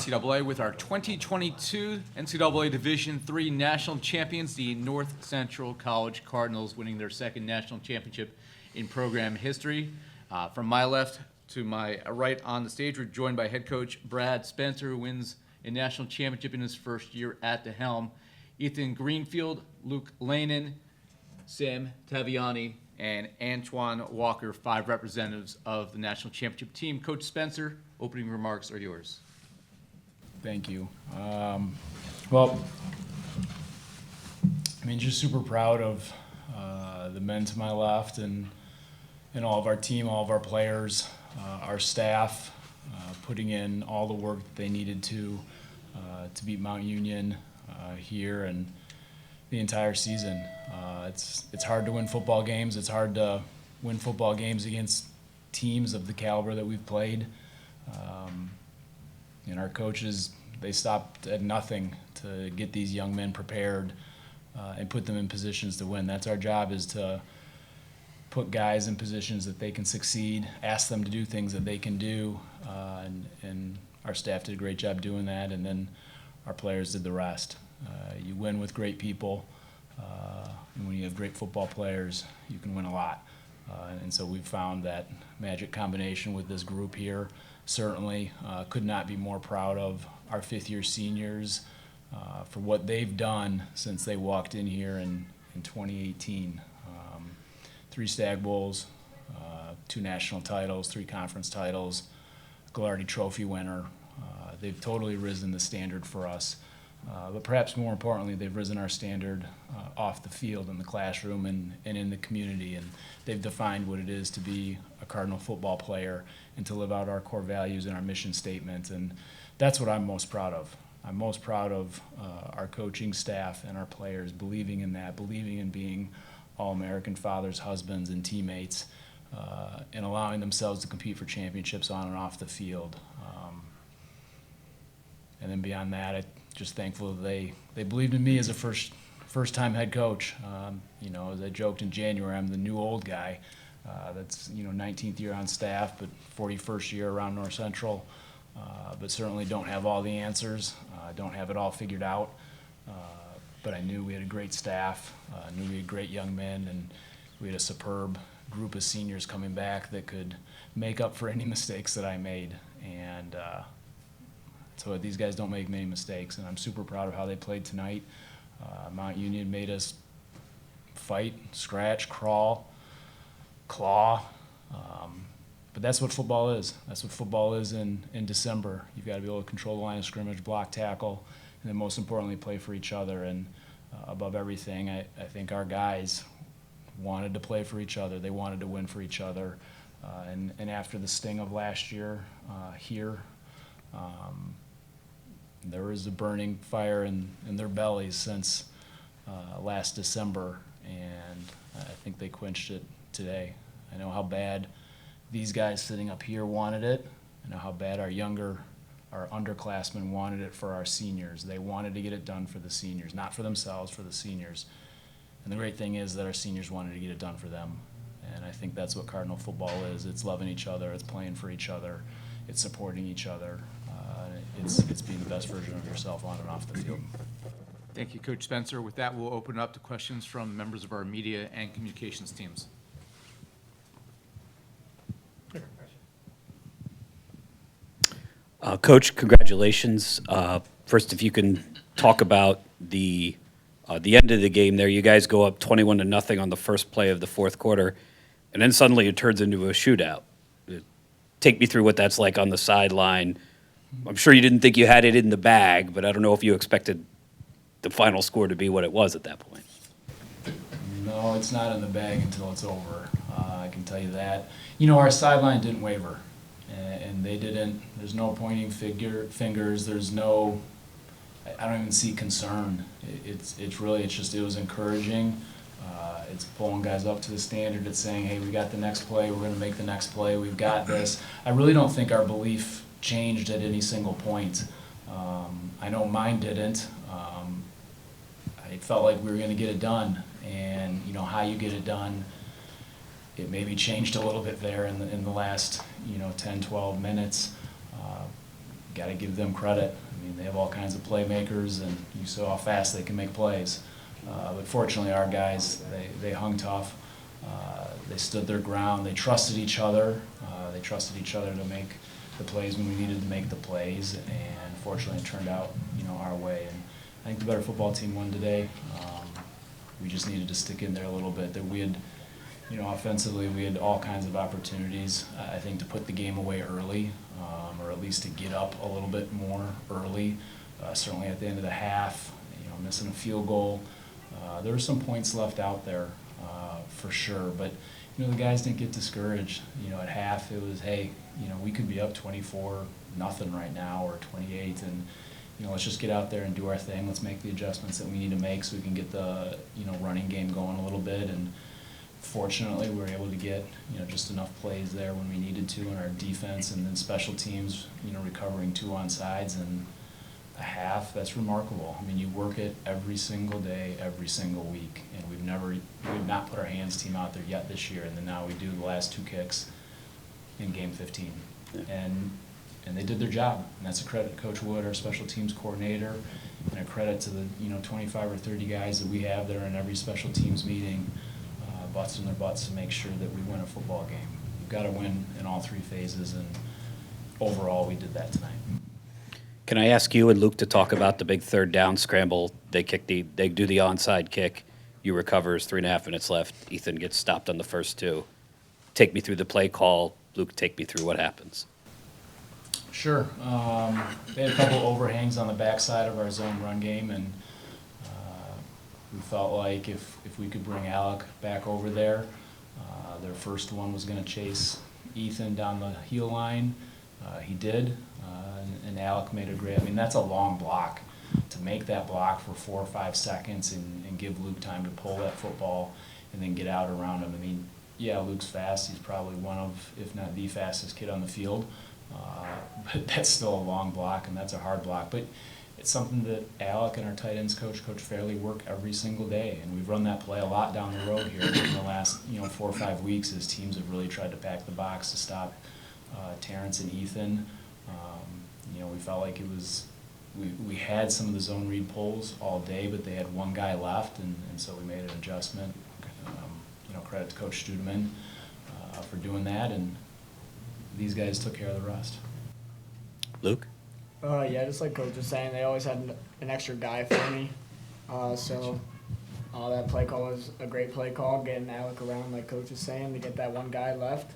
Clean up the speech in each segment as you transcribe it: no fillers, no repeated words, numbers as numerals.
NCAA with our 2022 NCAA Division III national champions, the North Central College Cardinals, winning their second national championship in program history. From my left to my right on the stage, we're joined by head coach Brad Spencer, who wins a national championship in his first year at the helm. Ethan Greenfield, Luke Lanin, Sam Taviani, and Antoine Walker, 5 representatives of the national championship team. Coach Spencer, opening remarks are yours. Thank you. Well, I mean, just super proud of the men to my left and all of our team, all of our players, our staff, putting in all the work that they needed to beat Mount Union here and the entire season. It's hard to win football games. It's hard to win football games against teams of the caliber that we've played. And our coaches, they stopped at nothing to get these young men prepared and put them in positions to win. That's our job, is to put guys in positions that they can succeed, ask them to do things that they can do, and our staff did a great job doing that, and then our players did the rest. You win with great people, and when you have great football players, you can win a lot. And so we've found that magic combination with this group here. Certainly could not be more proud of our fifth-year seniors for what they've done since they walked in here in 2018. 3 Stagg Bowls, 2 national titles, 3 conference titles, Gagliardi Trophy winner. They've totally risen the standard for us. But perhaps more importantly, they've risen our standard off the field, in the classroom, and in the community. And they've defined what it is to be a Cardinal football player and to live out our core values and our mission statement. And that's what I'm most proud of. I'm most proud of our coaching staff and our players believing in that, believing in being all-American fathers, husbands, and teammates, and allowing themselves to compete for championships on and off the field. And then beyond that, I'm just thankful that they believed in me as a first-time head coach. As I joked in January, I'm the new old guy. That's 19th year on staff, but 41st year around North Central. But certainly don't have all the answers. Don't have it all figured out. But I knew we had a great staff. Knew we had great young men, and we had a superb group of seniors coming back that could make up for any mistakes that I made. And so these guys don't make many mistakes, and I'm super proud of how they played tonight. Mount Union made us fight, scratch, crawl, claw. But that's what football is. That's what football is in December. You've got to be able to control the line of scrimmage, block, tackle, and then most importantly, play for each other. And above everything, I think our guys wanted to play for each other. They wanted to win for each other. And after the sting of last year here, there was a burning fire in their bellies since last December, and I think they quenched it today. I know how bad these guys sitting up here wanted it. I know how bad our underclassmen wanted it for our seniors. They wanted to get it done for the seniors, not for themselves, for the seniors. And the great thing is that our seniors wanted to get it done for them. And I think that's what Cardinal football is. It's loving each other, it's playing for each other, it's supporting each other. It's being the best version of yourself on and off the field. Thank you, Coach Spencer. With that, we'll open it up to questions from members of our media and communications teams. Coach, congratulations. First, if you can talk about the end of the game there. You guys go up 21-0 on the first play of the fourth quarter, and then suddenly it turns into a shootout. Take me through what that's like on the sideline. I'm sure you didn't think you had it in the bag, but I don't know if you expected the final score to be what it was at that point. No, it's not in the bag until it's over. I can tell you that. Our sideline didn't waver, and they didn't. There's no pointing fingers. There's no. I don't even see concern. It was encouraging. It's pulling guys up to the standard. It's saying, hey, we got the next play. We're going to make the next play. We've got this. I really don't think our belief changed at any single point. I know mine didn't. I felt like we were going to get it done, and how you get it done, it maybe changed a little bit there in the last 10, 12 minutes. got to give them credit. I mean, they have all kinds of playmakers, and you saw how fast they can make plays. But fortunately, our guys, they hung tough. They stood their ground. They trusted each other. They trusted each other to make the plays when we needed to make the plays, and fortunately, it turned out, our way. And I think the better football team won today. We just needed to stick in there a little bit. That we had, offensively, we had all kinds of opportunities. I think to put the game away early, or at least to get up a little bit more early. Certainly at the end of the half, missing a field goal. There were some points left out there for sure, but the guys didn't get discouraged. At half it was, hey, we could be up 24-0 right now, or 28, and let's just get out there and do our thing. Let's make the adjustments that we need to make so we can get the running game going a little bit. And fortunately, we were able to get just enough plays there when we needed to in our defense, and then special teams recovering 2 onside and a half. That's remarkable. I mean, you work it every single day, every single week, and we've not put our hands team out there yet this year. And then now we do the last 2 kicks in game 15, and they did their job, and that's a credit to Coach Wood, our special teams coordinator, and a credit to the 25 or 30 guys that we have that are in every special teams meeting, busting their butts to make sure that we win a football game. You've got to win in all 3 phases, and overall we did that tonight. Can I ask you and Luke to talk about the big third down scramble? They do the onside kick. You recover, 3.5 minutes left. Ethan gets stopped on the first 2. Take me through the play call. Luke, take me through what happens. Sure. They had a couple overhangs on the backside of our zone run game, and we felt like if we could bring Alec back over there, their first one was going to chase Ethan down the heel line. He did, and Alec made a great, that's a long block. To make that block for 4 or 5 seconds and give Luke time to pull that football and then get out around him. Yeah, Luke's fast. He's probably one of, if not the fastest kid on the field. But that's still a long block, and that's a hard block. But it's something that Alec and our tight ends coach, Coach Fairley, work every single day. And we've run that play a lot down the road here in the last 4 or 5 weeks as teams have really tried to pack the box to stop Terrence and Ethan. We felt like it was, we had some of the zone read pulls all day, but they had 1 guy left, and so we made an adjustment. Credit to Coach Studeman for doing that, and these guys took care of the rest. Luke? Yeah, just like Coach was saying, they always had an extra guy for me. So that play call was a great play call, getting Alec around, like Coach was saying, to get that 1 guy left.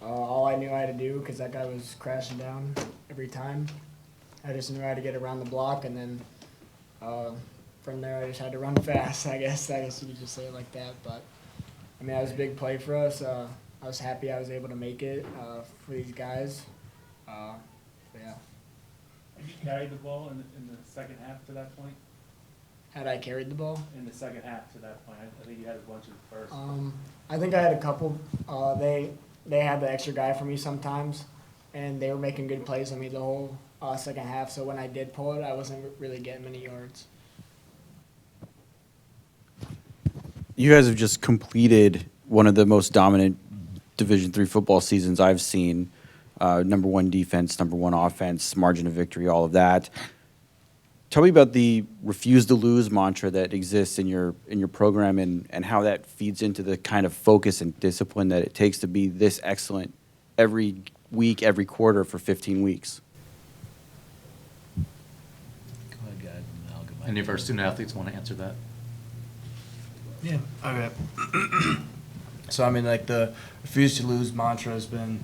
All I knew I had to do, because that guy was crashing down every time, I just knew I had to get around the block, and then from there I just had to run fast, I guess you could just say it like that. But, that was a big play for us. I was happy I was able to make it for these guys. Yeah. Did you carry the ball in the second half to that point? Had I carried the ball? In the second half to that point, I think you had a bunch of the first. I think I had a couple. They had the extra guy for me sometimes, and they were making good plays on me the whole second half. So when I did pull it, I wasn't really getting many yards. You guys have just completed one of the most dominant Division III football seasons I've seen. Number 1 defense, number 1 offense, margin of victory, all of that. Tell me about the refuse to lose mantra that exists in your program, and how that feeds into the kind of focus and discipline that it takes to be this excellent every week, every quarter for 15 weeks. Go ahead, guys, and then I'll get my. Any of our student athletes want to answer that? Yeah. Okay. So the refuse to lose mantra has been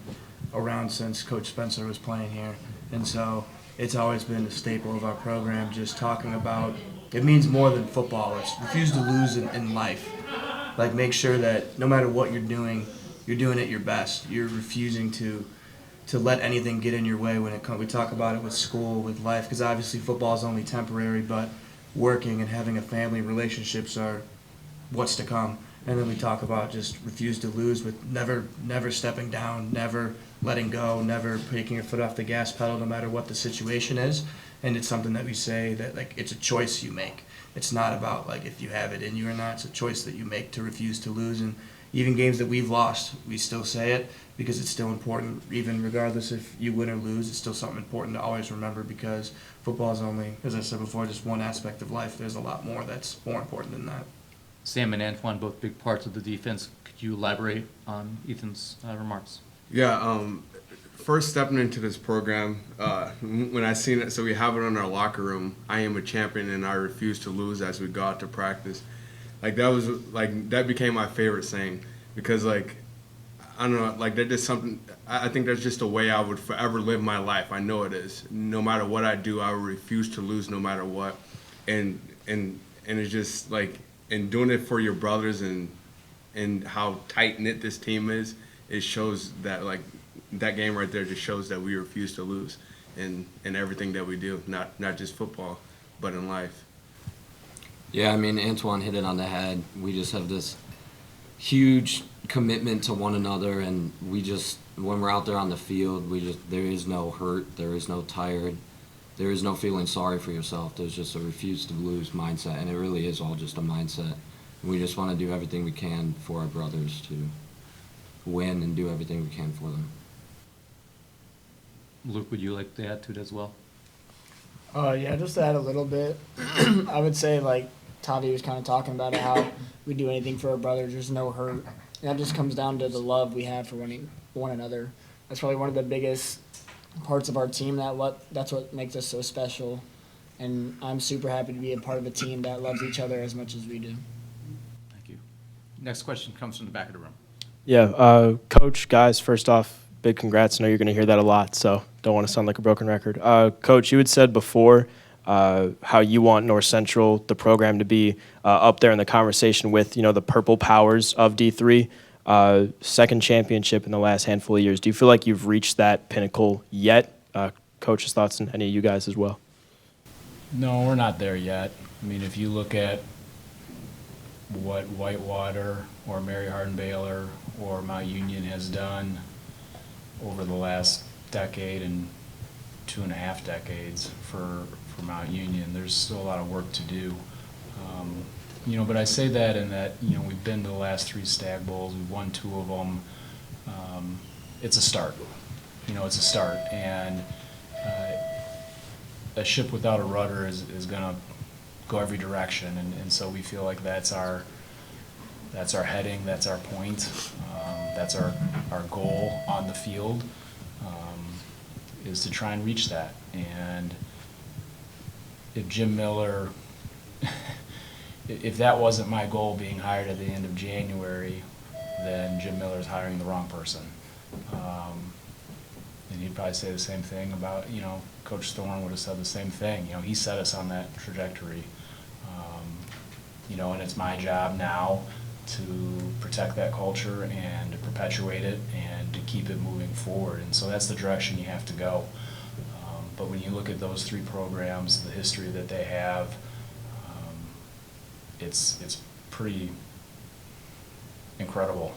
around since Coach Spencer was playing here, and so it's always been a staple of our program. Just talking about it means more than football. It's refuse to lose in life. Make sure that no matter what you're doing it your best. You're refusing to let anything get in your way when it comes. We talk about it with school, with life, because obviously football is only temporary, but working and having a family, relationships are what's to come. And then we talk about just refuse to lose with never stepping down, never letting go, never taking your foot off the gas pedal no matter what the situation is. And it's something that we say that it's a choice you make. It's not about if you have it in you or not. It's a choice that you make to refuse to lose. And even games that we've lost, we still say it because it's still important. Even regardless if you win or lose, it's still something important to always remember because football is only, as I said before, just one aspect of life. There's a lot more that's more important than that. Sam and Antoine, both big parts of the defense. Could you elaborate on Ethan's remarks? Yeah, first stepping into this program, when I seen it, so we have it in our locker room, I am a champion and I refuse to lose as we go out to practice. Like that became my favorite saying because like, I don't know, like that just something, I think that's just a way I would forever live my life. I know it is. No matter what I do, I will refuse to lose no matter what. And it's just like, and doing it for your brothers and how tight knit this team is, it shows that like that game right there just shows that we refuse to lose in everything that we do, not just football, but in life. Yeah, I mean, Antoine hit it on the head. We just have this huge commitment to one another, and we just, when we're out there on the field, there is no hurt, there is no tired, there is no feeling sorry for yourself. There's just a refuse to lose mindset, and it really is all just a mindset. We just want to do everything we can for our brothers to win and do everything we can for them. Luke, would you like to add to it as well? Yeah, just to add a little bit, I would say like Tavi was kind of talking about it, how we do anything for our brothers. There's no hurt. And that just comes down to the love we have for one another. That's probably one of the biggest parts of our team. That's what makes us so special. And I'm super happy to be a part of a team that loves each other as much as we do. Thank you. Next question comes from the back of the room. Yeah, Coach, guys, first off, big congrats. I know you're going to hear that a lot, so don't want to sound like a broken record. Coach, you had said before how you want North Central, the program, to be up there in the conversation with, the purple powers of D3. Second championship in the last handful of years. Do you feel like you've reached that pinnacle yet? Coach's thoughts and any of you guys as well. No, we're not there yet. I mean, if you look at what Whitewater or Mary Hardin Baylor or Mount Union has done over the last decade and 2.5 decades for Mount Union, there's still a lot of work to do. But I say that in that, we've been to the last 3 Stagg Bowls, we've won 2 of them. It's a start. It's a start. And a ship without a rudder is going to go every direction. And so we feel like that's our heading, that's our point, that's our goal on the field, is to try and reach that. And if Jim Miller, if that wasn't my goal being hired at the end of January, then Jim Miller's hiring the wrong person. And he'd probably say the same thing about, Coach Thorne would have said the same thing. He set us on that trajectory. And it's my job now to protect that culture and to perpetuate it and to keep it moving forward. And so that's the direction you have to go. But when you look at those 3 programs, the history that they have, it's pretty incredible,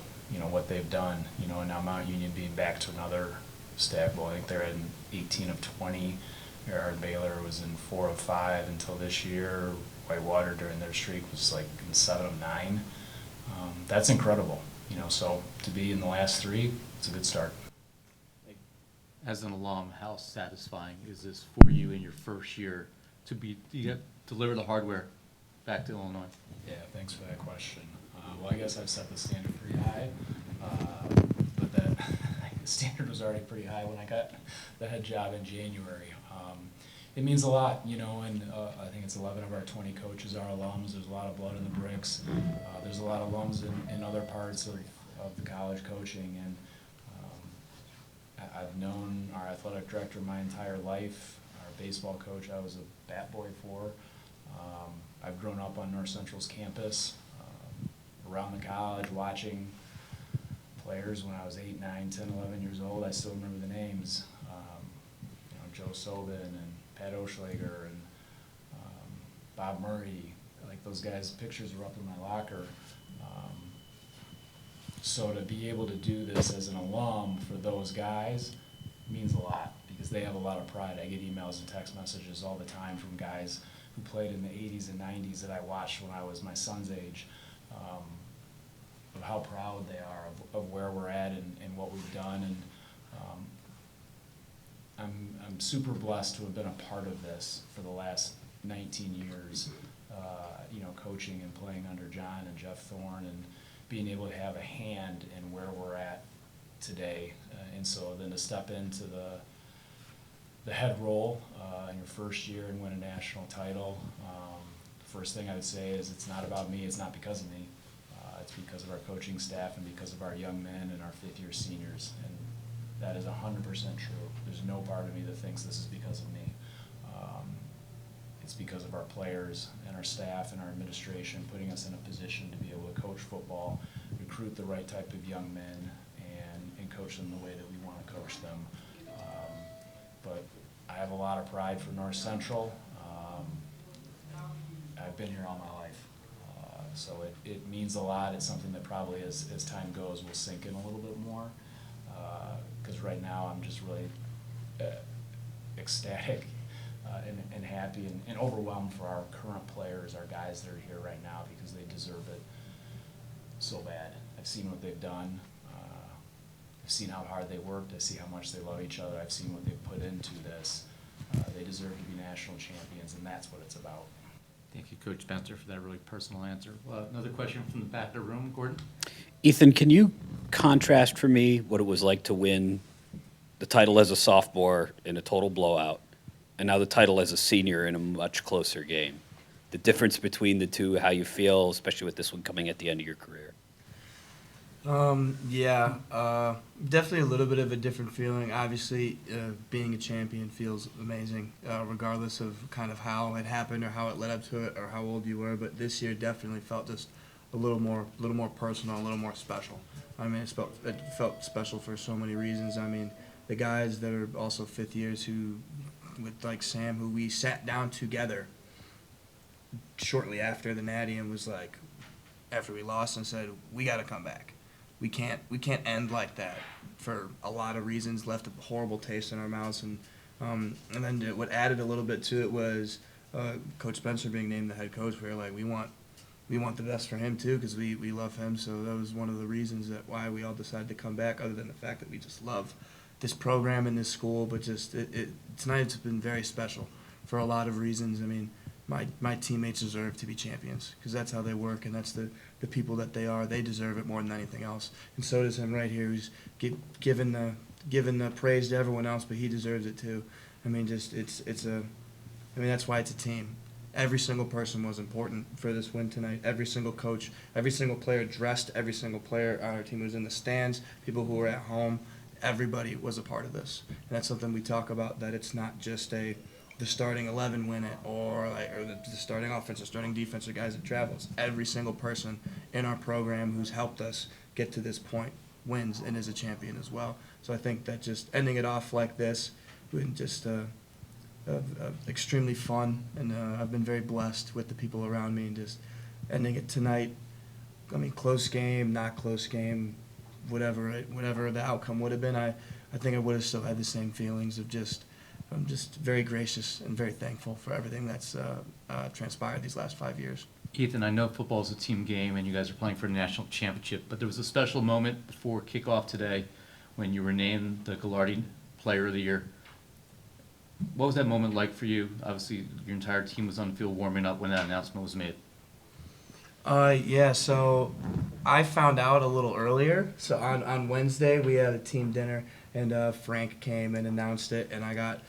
what they've done. And now Mount Union being back to another Stagg Bowl. I think they're in 18 of 20. Mary Baylor was in 4 of 5 until this year. Whitewater during their streak was like in 7 of 9. That's incredible, so to be in the last 3, it's a good start. As an alum, how satisfying is this for you in your first year to deliver the hardware back to Illinois? Yeah, thanks for that question. Well, I guess I've set the standard pretty high, but the standard was already pretty high when I got the head job in January. It means a lot, and I think it's 11 of our 20 coaches are alums. There's a lot of blood in the bricks. There's a lot of alums in other parts of the college coaching, and I've known our athletic director my entire life. Our baseball coach I was a bat boy for. I've grown up on North Central's campus, around the college, watching players when I was 8, 9, 10, 11 years old. I still remember the names. Joe Sobin and Pat Oschlager and Bob Murray. Like those guys' pictures were up in my locker. So to be able to do this as an alum for those guys means a lot because they have a lot of pride. I get emails and text messages all the time from guys who played in the 80s and 90s that I watched when I was my son's age. how proud they are of where we're at and what we've done. And I'm super blessed to have been a part of this for the last 19 years, coaching and playing under John and Jeff Thorne, and being able to have a hand in where we're at today. And so then to step into the head role in your first year and win a national title, first thing I would say is it's not about me, it's not because of me. It's because of our coaching staff and because of our young men and our fifth-year seniors. And that is 100% true. There's no part of me that thinks this is because of me. It's because of our players and our staff and our administration putting us in a position to be able to coach football, recruit the right type of young men, and coach them the way that we want to coach them. But I have a lot of pride for North Central. I've been here all my life. So it means a lot. It's something that probably as time goes will sink in a little bit more. Because right now I'm just really ecstatic and happy and overwhelmed for our current players, our guys that are here right now, because they deserve it so bad. I've seen what they've done. I've seen how hard they worked. I see how much they love each other. I've seen what they've put into this. They deserve to be national champions, and that's what it's about. Thank you, Coach Spencer, for that really personal answer. Another question from the back of the room, Gordon? Ethan, can you contrast for me what it was like to win the title as a sophomore in a total blowout, and now the title as a senior in a much closer game? The difference between the two, how you feel, especially with this one coming at the end of your career. Definitely a little bit of a different feeling. Obviously, being a champion feels amazing, regardless of kind of how it happened or how it led up to it or how old you were. But this year definitely felt just a little more personal, a little more special. I mean, it felt special for so many reasons. I mean, the guys that are also fifth years with like Sam, who we sat down together shortly after the Natty and was like, after we lost, and said, we got to come back. We can't end like that for a lot of reasons. Left a horrible taste in our mouths, and then what added a little bit to it was Coach Spencer being named the head coach. We were like, we want the best for him too, because we love him. So that was one of the reasons that why we all decided to come back. Other than the fact that we just love this program and this school, but just tonight's been very special for a lot of reasons. I mean, my teammates deserve to be champions because that's how they work, and that's the people that they are. They deserve it more than anything else, and so does him right here, who's given the praise to everyone else, but he deserves it too. I mean, that's why it's a team. Every single person was important for this win tonight. Every single coach, every single player dressed, every single player on our team who was in the stands, people who were at home. Everybody was a part of this, and that's something we talk about. That it's not just the starting 11 win it, or the starting offense or starting defense or guys that travels. Every single person in our program who's helped us get to this point wins and is a champion as well. So I think that just ending it off like this, been just extremely fun, and I've been very blessed with the people around me, and just ending it tonight. I mean, close game, not close game, whatever the outcome would have been, I think I would have still had the same feelings of I'm just very gracious and very thankful for everything that's transpired these last 5 years. Ethan, I know football is a team game and you guys are playing for the national championship, but there was a special moment before kickoff today when you were named the Gallardi Player of the Year. What was that moment like for you? Obviously, your entire team was on the field warming up when that announcement was made. So I found out a little earlier. So on Wednesday, we had a team dinner, and Frank came and announced it, and I got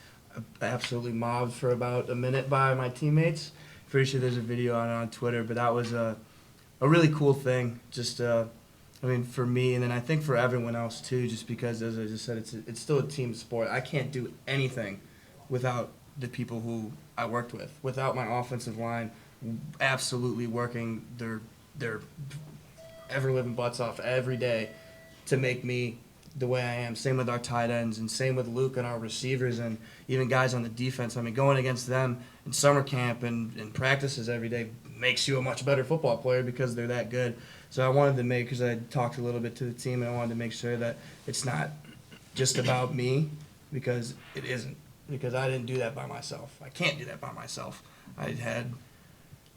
absolutely mobbed for about a minute by my teammates. Pretty sure there's a video on Twitter, but that was a really cool thing. Just, for me, and then I think for everyone else too, just because, as I just said, it's still a team sport. I can't do anything without the people who I worked with, without my offensive line absolutely working their ever-living butts off every day to make me the way I am. Same with our tight ends, and same with Luke and our receivers, and even guys on the defense. I mean, going against them in summer camp and practices every day makes you a much better football player because they're that good. So I wanted to because I talked a little bit to the team, and I wanted to make sure that it's not just about me, because it isn't. Because I didn't do that by myself. I can't do that by myself. I had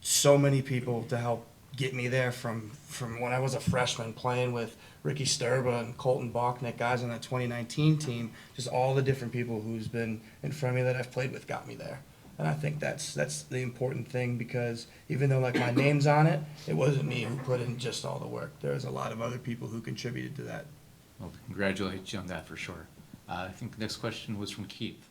so many people to help get me there from when I was a freshman playing with Ricky Sturba and Colton Bachnick, guys on that 2019 team. Just all the different people who's been in front of me that I've played with got me there. And I think that's the important thing, because even though like my name's on it, it wasn't me who put in just all the work. There was a lot of other people who contributed to that. Well, congratulations on that for sure. I think the next question was from Keith.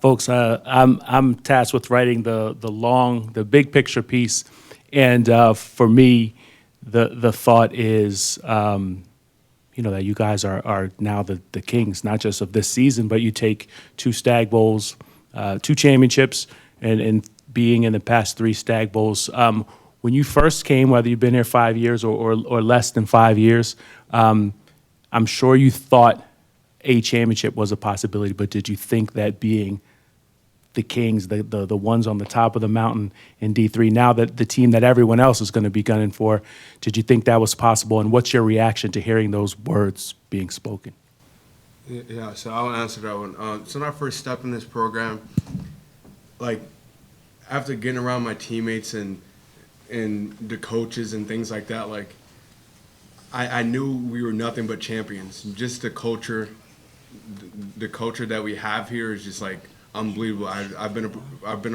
Folks, I'm tasked with writing the big picture piece, and for me, the thought is, that you guys are now the kings, not just of this season, but you take 2 Stagg Bowls, 2 championships, and being in the past 3 Stagg Bowls. When you first came, whether you've been here 5 years or less than 5 years, I'm sure you thought a championship was a possibility, but did you think that being the Kings, the ones on the top of the mountain in D3, now that the team that everyone else is going to be gunning for, did you think that was possible? And what's your reaction to hearing those words being spoken? Yeah, so I'll answer that one. So when I first stepped in this program, like after getting around my teammates and the coaches and things like that, like I knew we were nothing but champions. Just the culture that we have here is just like unbelievable. I've been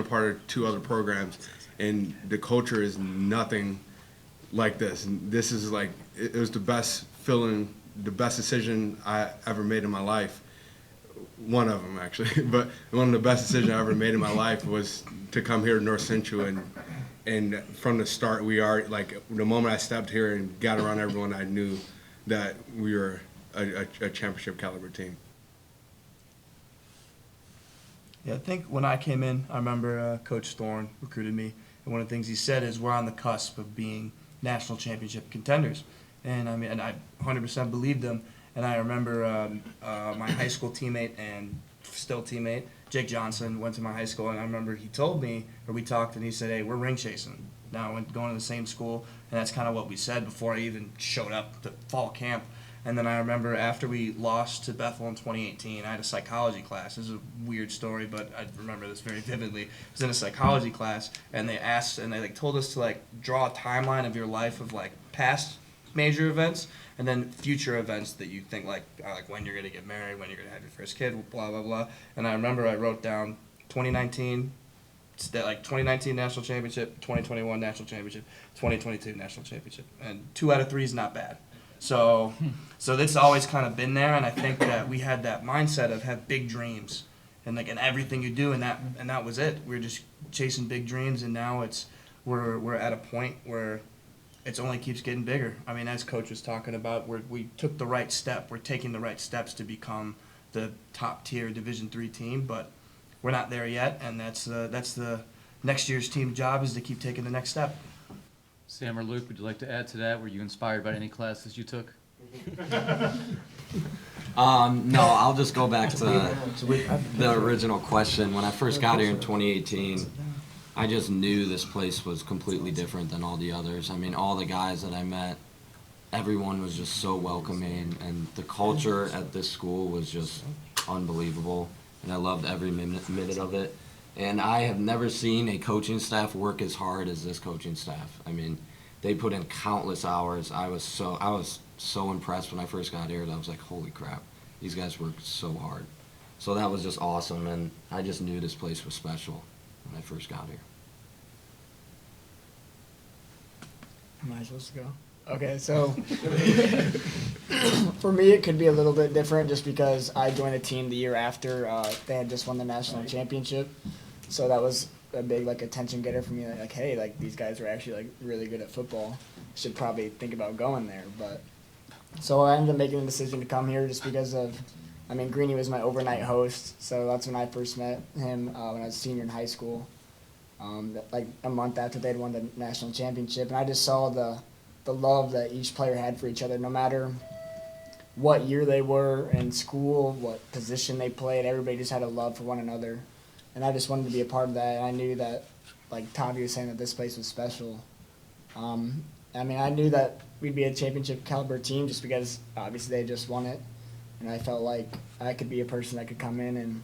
a part of 2 other programs, and the culture is nothing like this. And this is like it was the best feeling, the best decision I ever made in my life. One of them actually, but one of the best decisions I ever made in my life was to come here to North Central, and from the start we are like the moment I stepped here and got around everyone, I knew that we were a championship caliber team. Yeah, I think when I came in, I remember Coach Thorne recruited me, and one of the things he said is we're on the cusp of being national championship contenders. And I mean, and I 100% believed him. And I remember my high school teammate and still teammate, Jake Johnson, went to my high school, and I remember he told me, or we talked, and he said, hey, we're ring chasing now, going to the same school. And that's kind of what we said before I even showed up to fall camp. And then I remember after we lost to Bethel in 2018, I had a psychology class. This is a weird story, but I remember this very vividly. I was in a psychology class, and they asked, and they like told us to like draw a timeline of your life of like past major events and then future events that you think like when you're gonna get married, when you're gonna have your first kid, blah blah blah. And I remember I wrote down 2019, like 2019 national championship, 2021 national championship, 2022 national championship, and 2 out of 3 is not bad. So that's always kind of been there, and I think that we had that mindset of have big dreams, and like in everything you do, and that was it. We were just chasing big dreams, and now we're at a point where it only keeps getting bigger. I mean, as Coach was talking about, we took the right step. We're taking the right steps to become the top tier Division III team, but we're not there yet, and that's the next year's team job is to keep taking the next step. Sam or Luke, would you like to add to that? Were you inspired by any classes you took? No, I'll just go back to the original question. When I first got here in 2018, I just knew this place was completely different than all the others. I mean, all the guys that I met, everyone was just so welcoming, and the culture at this school was just unbelievable, and I loved every minute of it. And I have never seen a coaching staff work as hard as this coaching staff. I mean, they put in countless hours. I was so impressed when I first got here. I was like, holy crap, these guys work so hard. So that was just awesome, and I just knew this place was special when I first got here. Am I supposed to go? Okay, so for me, it could be a little bit different just because I joined a team the year after they had just won the national championship. So that was a big like attention getter for me. Like, hey, like these guys are actually like really good at football. Should probably think about going there. But so I ended up making the decision to come here just because of, I mean, Greeny was my overnight host. So that's when I first met him when I was a senior in high school. Like a month after they'd won the national championship, and I just saw the love that each player had for each other, no matter what year they were in school, what position they played. Everybody just had a love for one another. And I just wanted to be a part of that. And I knew that, like Tavi was saying, that this place was special. I mean, I knew that we'd be a championship caliber team just because obviously they just won it. And I felt like I could be a person that could come in and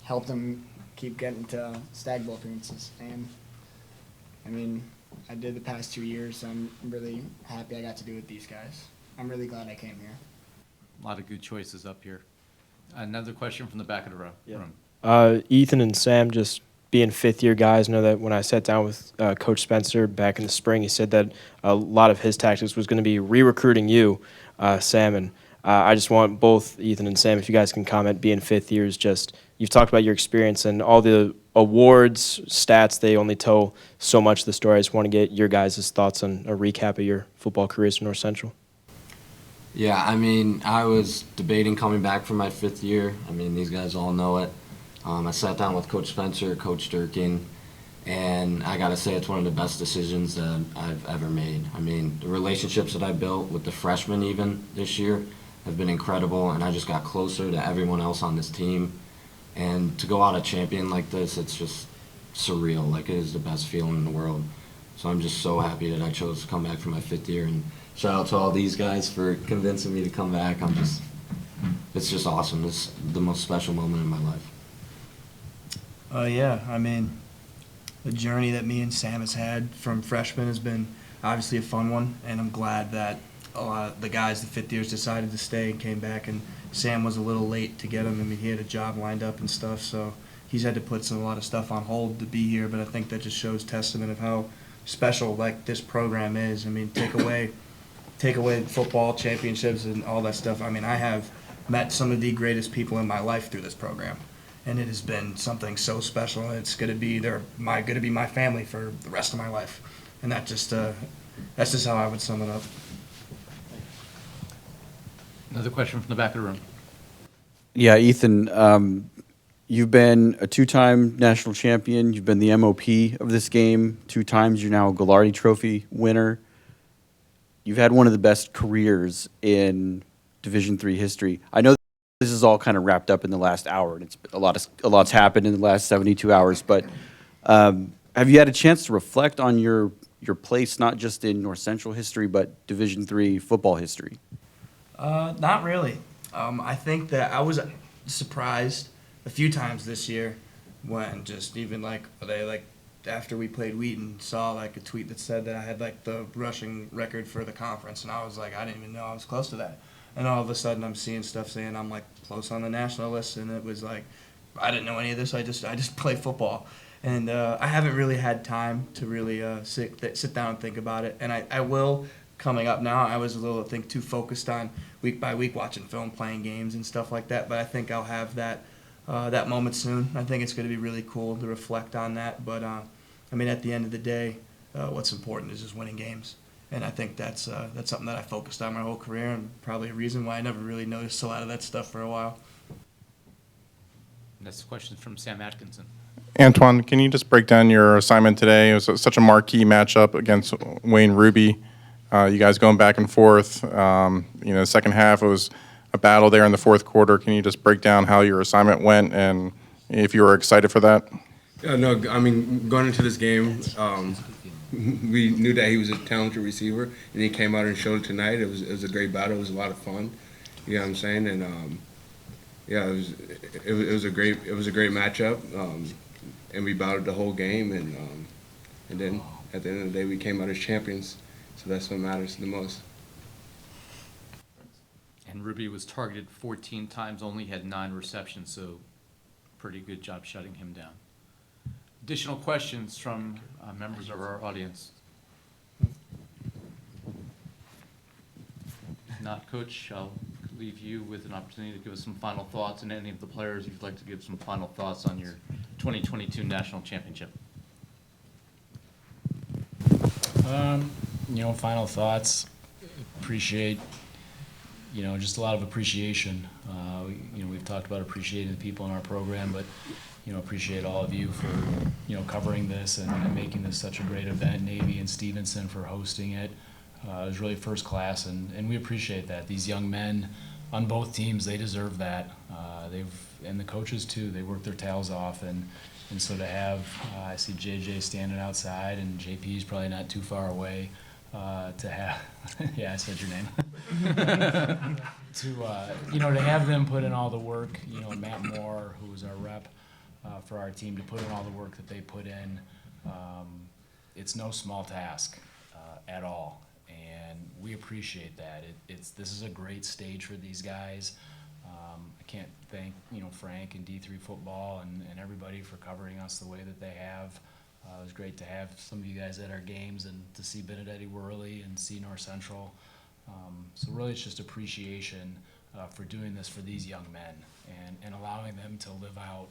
help them keep getting to Stagg Bowl appearances. And I mean, I did the past 2 years. So I'm really happy I got to do it with these guys. I'm really glad I came here. A lot of good choices up here. Another question from the back of the row. Yeah. room. Ethan and Sam, just being fifth-year guys, know that when I sat down with Coach Spencer back in the spring, he said that a lot of his tactics was going to be re-recruiting you, Sam. And I just want both Ethan and Sam, if you guys can comment, being fifth years, just you've talked about your experience and all the awards, stats, they only tell so much of the story. I just want to get your guys' thoughts on a recap of your football careers in North Central. Yeah, I mean, I was debating coming back for my 5th year. I mean, these guys all know it. I sat down with Coach Spencer, Coach Durkin, and I got to say it's one of the best decisions that I've ever made. I mean, the relationships that I built with the freshmen even this year have been incredible, and I just got closer to everyone else on this team. And to go out a champion like this, it's just surreal. Like, it is the best feeling in the world. So I'm just so happy that I chose to come back for my 5th year, and shout out to all these guys for convincing me to come back. It's just awesome. It's the most special moment in my life. Yeah, I mean, the journey that me and Sam has had from freshman has been obviously a fun one, and I'm glad that a lot of the guys, the 5th years, decided to stay and came back, and Sam was a little late to get him. I mean, he had a job lined up and stuff, so he's had to put a lot of stuff on hold to be here, but I think that just shows testament of how special, like, this program is. I mean, take away football championships and all that stuff. I mean, I have met some of the greatest people in my life through this program, and it has been something so special. It's going to be my family for the rest of my life, and that's just how I would sum it up. Another question from the back of the room. Yeah, Ethan, you've been a 2-time national champion. You've been the MOP of this game 2 times. You're now a Gallardi Trophy winner. You've had one of the best careers in Division III history. I know this is all kind of wrapped up in the last hour, and it's a lot's happened in the last 72 hours. But have you had a chance to reflect on your place, not just in North Central history, but Division III football history? Not really. I think that I was surprised a few times this year when just even after we played Wheaton, saw like a tweet that said that I had like the rushing record for the conference, and I was like, I didn't even know I was close to that. And all of a sudden, I'm seeing stuff saying I'm like close on the national list, and it was like, I didn't know any of this. I just play football, and I haven't really had time to really sit down and think about it. And I will coming up now. I was a little, I think, too focused on week by week watching film, playing games, and stuff like that. But I think I'll have that moment soon. I think it's going to be really cool to reflect on that. But I mean, at the end of the day, what's important is just winning games. And I think that's something that I focused on my whole career, and probably a reason why I never really noticed a lot of that stuff for a while. Next question from Sam Atkinson. Antoine, can you just break down your assignment today? It was such a marquee matchup against Wayne Ruby. You guys going back and forth. The second half it was a battle there in the fourth quarter. Can you just break down how your assignment went and if you were excited for that? Yeah, no, I mean, going into this game, we knew that he was a talented receiver, and he came out and showed it tonight. It was a great battle. It was a lot of fun. You know what I'm saying? And yeah, it was a great matchup, and we battled the whole game, and then at the end of the day, we came out as champions. So that's what matters the most. And Ruby was targeted 14 times, only had 9 receptions, so pretty good job shutting him down. Additional questions from members of our audience? If not, Coach, I'll leave you with an opportunity to give us some final thoughts, and any of the players you'd like to give some final thoughts on your 2022 national championship. Final thoughts. Appreciate, just a lot of appreciation. We've talked about appreciating the people in our program, but appreciate all of you for, covering this and making this such a great event. Navy and Stevenson for hosting it. It was really first class, and we appreciate that. These young men on both teams, they deserve that. And the coaches too. They work their tails off, and so to have, I see JJ standing outside, and JP's probably not too far away. To have, yeah, I said your name. To have them put in all the work. Matt Moore, who was our rep for our team, to put in all the work that they put in. it's no small task at all, and we appreciate that. This is a great stage for these guys. I can't thank Frank and D3 football and everybody for covering us the way that they have. It was great to have some of you guys at our games and to see Benedetti Worley and see North Central. So really, it's just appreciation for doing this for these young men and allowing them to live out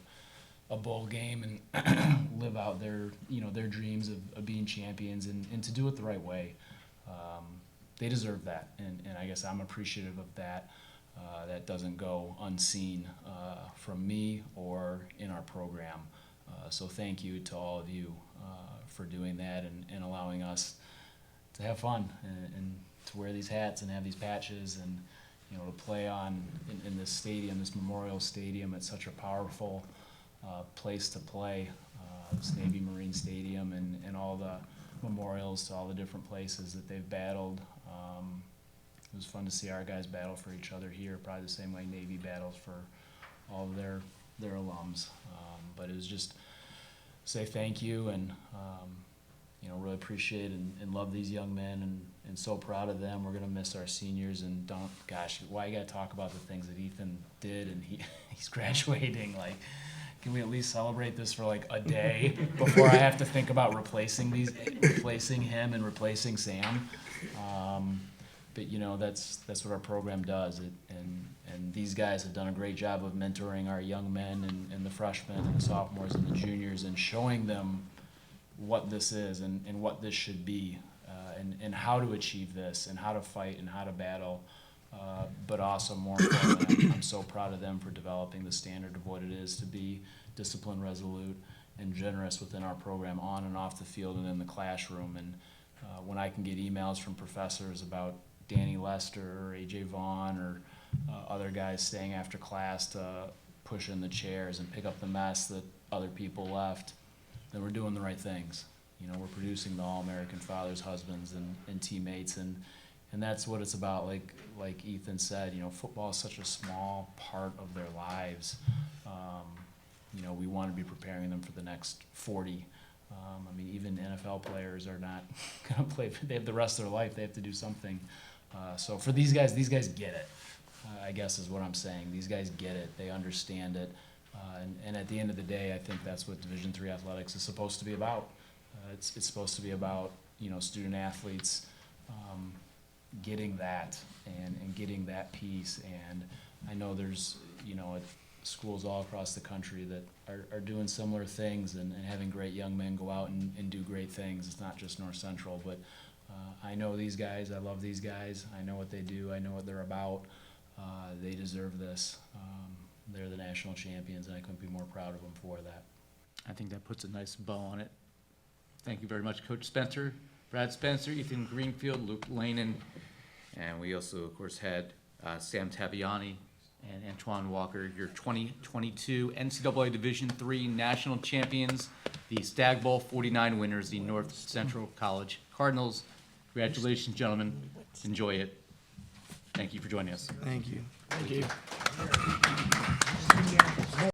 a bowl game and live out their dreams of being champions and to do it the right way. They deserve that, and I guess I'm appreciative of that. That doesn't go unseen from me or in our program. So thank you to all of you for doing that and allowing us to have fun and to wear these hats and have these patches and to play in this stadium, this Memorial Stadium. It's such a powerful place to play, this Navy Marine Stadium and all the memorials to all the different places that they've battled. It was fun to see our guys battle for each other here, probably the same way Navy battles for all of their alums. But it was just say thank you and really appreciate and love these young men and so proud of them. We're gonna miss our seniors and why you gotta talk about the things that Ethan did and he's graduating. Like, can we at least celebrate this for like a day before I have to think about replacing him and replacing Sam? But that's what our program does. And these guys have done a great job of mentoring our young men and the freshmen and the sophomores and the juniors and showing them what this is and what this should be and how to achieve this and how to fight and how to battle. But also more importantly, I'm so proud of them for developing the standard of what it is to be disciplined, resolute, and generous within our program on and off the field and in the classroom. And when I can get emails from professors about Danny Lester or AJ Vaughn or other guys staying after class to push in the chairs and pick up the mess that other people left, then we're doing the right things. We're producing the all-American fathers, husbands, and teammates, and that's what it's about. Like Ethan said, football is such a small part of their lives. We want to be preparing them for the next 40. Even NFL players are not going to play. They have the rest of their life. They have to do something. So for these guys get it, I guess is what I'm saying. These guys get it. They understand it. And at the end of the day, I think that's what Division III athletics is supposed to be about. It's supposed to be about, student athletes getting that and getting that piece. And I know there's, schools all across the country that are doing similar things and having great young men go out and do great things. It's not just North Central, but I know these guys. I love these guys. I know what they do. I know what they're about. They deserve this. They're the national champions, and I couldn't be more proud of them for that. I think that puts a nice bow on it. Thank you very much, Coach Spencer, Brad Spencer, Ethan Greenfield, Luke Lanin, and we also, of course, had Sam Taviani and Antoine Walker, your 2022 NCAA Division III national champions, the Stagg Bowl 49 winners, the North Central College Cardinals. Congratulations, gentlemen. Enjoy it. Thank you for joining us. Thank you. Thank you.